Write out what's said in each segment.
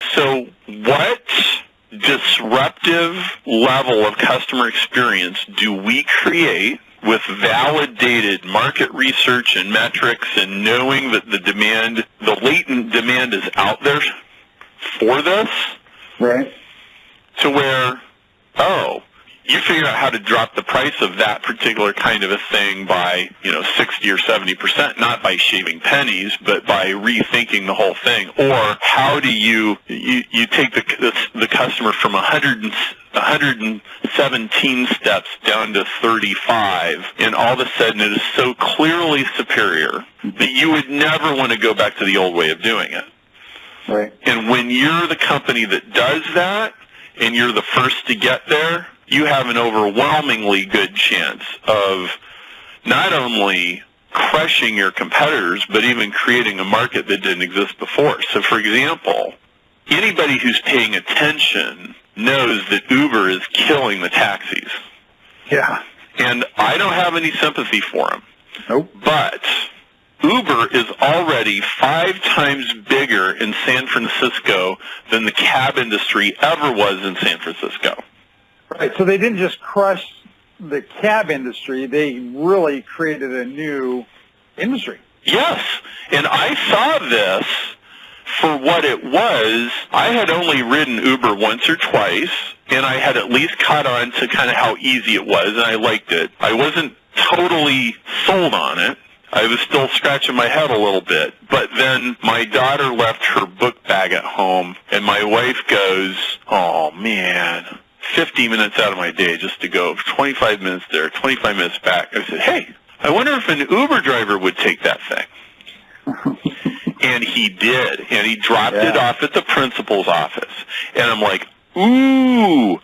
So what disruptive level of customer experience do we create with validated market research and metrics and knowing that the latent demand is out there for this? Right. To where, you figure out how to drop the price of that particular kind of a thing by, 60 or 70%, not by shaving pennies, but by rethinking the whole thing. Or how do you take the customer from 117 steps down to 35, and all of a sudden it is so clearly superior that you would never want to go back to the old way of doing it. Right. And when you're the company that does that, and you're the first to get there, you have an overwhelmingly good chance of not only crushing your competitors, but even creating a market that didn't exist before. So, for example, anybody who's paying attention knows that Uber is killing the taxis. Yeah. And I don't have any sympathy for them. Nope. But Uber is already 5 times bigger in San Francisco than the cab industry ever was in San Francisco. Right. So they didn't just crush the cab industry. They really created a new industry. Yes. And I saw this for what it was. I had only ridden Uber once or twice, and I had at least caught on to kind of how easy it was, and I liked it. I wasn't totally sold on it. I was still scratching my head a little bit. But then my daughter left her book bag at home, and my wife goes, oh, man, 50 minutes out of my day just to go 25 minutes there, 25 minutes back. I said, hey, I wonder if an Uber driver would take that thing. And he did, and he dropped it off at the principal's office. And I'm like, ooh,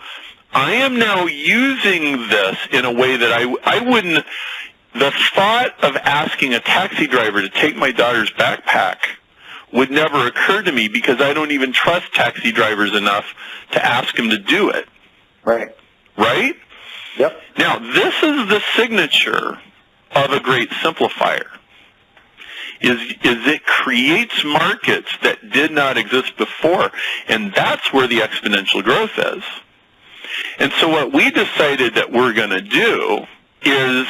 I am now using this in a way that I wouldn't. The thought of asking a taxi driver to take my daughter's backpack would never occur to me because I don't even trust taxi drivers enough to ask them to do it. Right. Right? Yep. Now, this is the signature of a great simplifier. Is it creates markets that did not exist before, and that's where the exponential growth is. And so what we decided that we're going to do is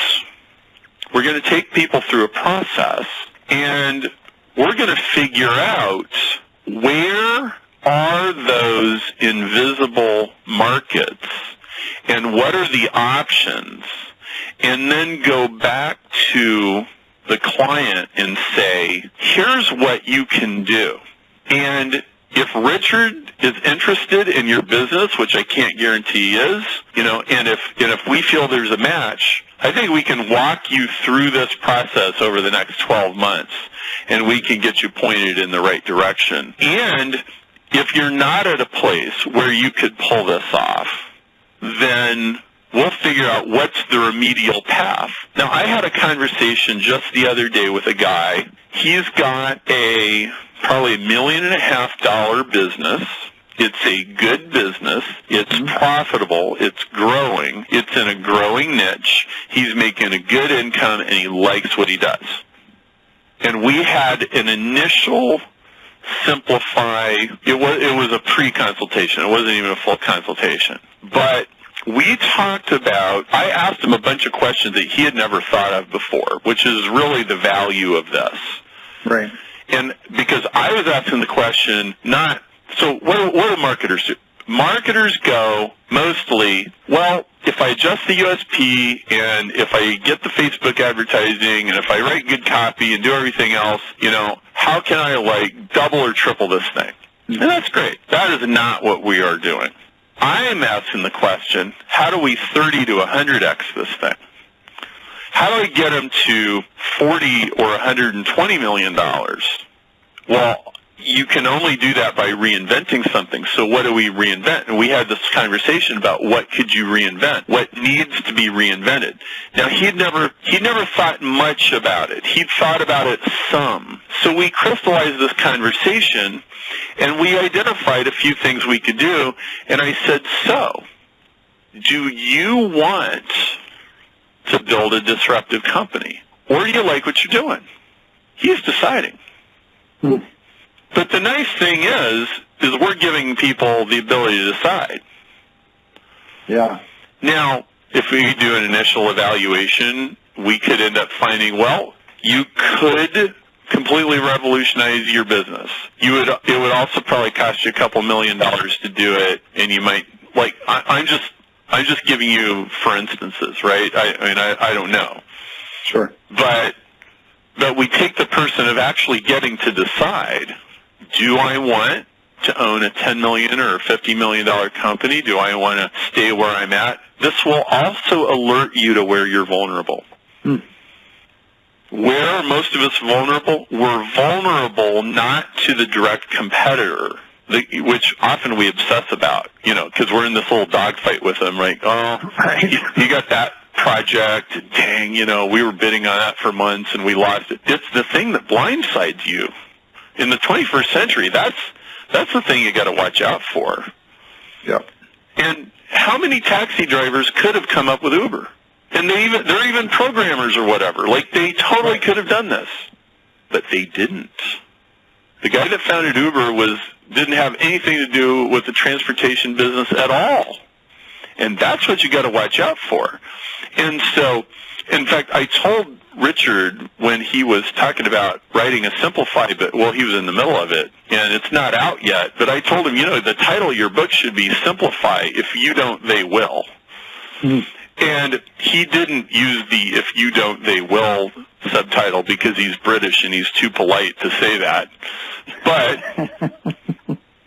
we're going to take people through a process, and we're going to figure out where are those invisible markets and what are the options, and then go back to the client and say, here's what you can do. And if Richard is interested in your business, which I can't guarantee he is, and if we feel there's a match, I think we can walk you through this process over the next 12 months, and we can get you pointed in the right direction. And if you're not at a place where you could pull this off, then we'll figure out what's the remedial path. Now, I had a conversation just the other day with a guy. He's got probably $1.5 million business. It's a good business. It's profitable. It's growing. It's in a growing niche. He's making a good income, and he likes what he does. And we had an initial simplify. It was a pre-consultation. It wasn't even a full consultation. But we talked about, I asked him a bunch of questions that he had never thought of before, which is really the value of this. Right. And because I was asking the question, so what do marketers do? Marketers go mostly, well, if I adjust the USP and if I get the Facebook advertising and if I write good copy and do everything else, how can I double or triple this thing? And that's great. That is not what we are doing. I am asking the question, how do we 30 to 100x this thing? How do I get them to 40 or $120 million? Well, you can only do that by reinventing something. So what do we reinvent? And we had this conversation about what could you reinvent? What needs to be reinvented? Now, he'd never thought much about it. He'd thought about it some. So we crystallized this conversation, and we identified a few things we could do. And I said, so, do you want to build a disruptive company? Or do you like what you're doing? He's deciding. But the nice thing is is we're giving people the ability to decide. Yeah. Now, if we do an initial evaluation, we could end up finding, well, you could completely revolutionize your business. It would also probably cost you a couple $1 million to do it, and you might, like, I'm just giving you for instances, right? I don't know. Sure. But we take the person of actually getting to decide, do I want to own a $10 million or $50 million company? Do I want to stay where I'm at? This will also alert you to where you're vulnerable. Where are most of us vulnerable? We're vulnerable not to the direct competitor, which often we obsess about, because we're in this little dogfight with them, right? Oh, Right. You got that project, dang, we were bidding on that for months and we lost it. It's the thing that blindsides you. In the 21st century, that's the thing you got to watch out for. Yep. And how many taxi drivers could have come up with Uber? And they're even programmers or whatever. Like, they totally could have done this, but they didn't. The guy that founded Uber didn't have anything to do with the transportation business at all. And that's what you got to watch out for. And so, in fact, I told Richard when he was talking about writing a Simplify book, well, he was in the middle of it, and it's not out yet, but I told him, the title of your book should be Simplify. If you don't, they will. And he didn't use the "if you don't, they will" subtitle because he's British and he's too polite to say that. But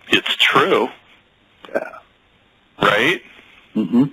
it's true. Yeah. Right? Mm-hmm.